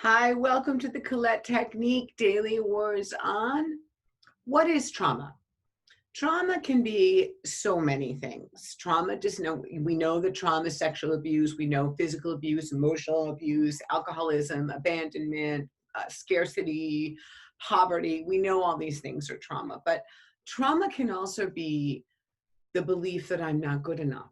Hi, welcome to the Colette Technique Daily Wars on what is trauma? Trauma can be so many things. Trauma just know we know that trauma is sexual abuse, we know physical abuse, emotional abuse, alcoholism, abandonment, scarcity, poverty. We know all these things are trauma, but trauma can also be the belief that I'm not good enough.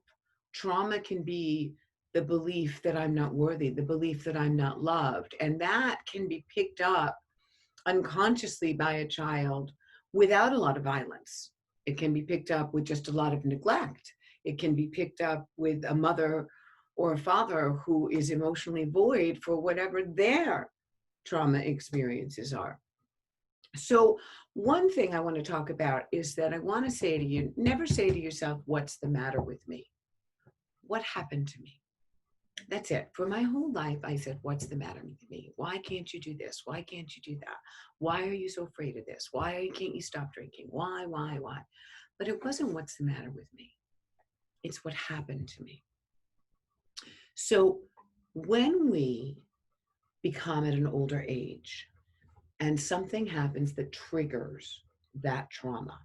Trauma can be the belief that I'm not worthy, the belief that I'm not loved. And that can be picked up unconsciously by a child without a lot of violence. It can be picked up with just a lot of neglect. It can be picked up with a mother or a father who is emotionally void for whatever their trauma experiences are. So, one thing I want to talk about is that I want to say to you, never say to yourself, what's the matter with me? What happened to me? That's it. For my whole life, I said, what's the matter with me? Why can't you do this? Why can't you do that? Why are you so afraid of this? Why can't you stop drinking? Why? But it wasn't what's the matter with me. It's what happened to me. So when we become at an older age and something happens that triggers that trauma,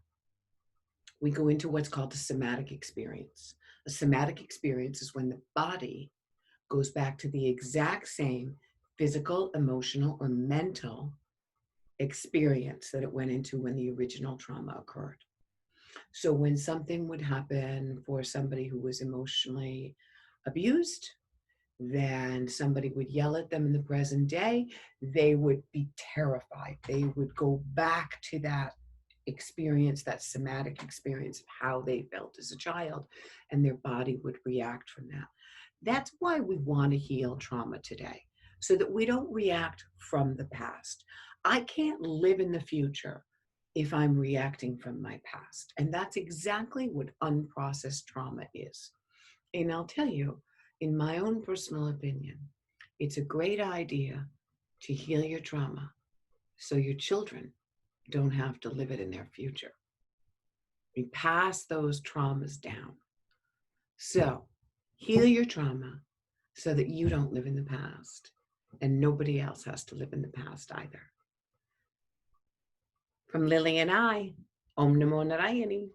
we go into what's called a somatic experience. A somatic experience is when the body goes back to the exact same physical, emotional, or mental experience that it went into when the original trauma occurred. So when something would happen for somebody who was emotionally abused, then somebody would yell at them in the present day, they would be terrified. They would go back to that experience, that somatic experience of how they felt as a child, and their body would react from that. That's why we want to heal trauma today, so that we don't react from the past. I can't live in the future if I'm reacting from my past. And that's exactly what unprocessed trauma is. And I'll tell you, in my own personal opinion, it's a great idea to heal your trauma so your children don't have to live it in their future. We pass those traumas down. So heal your trauma so that you don't live in the past and nobody else has to live in the past either. From Lily and I, Om Namo Narayani.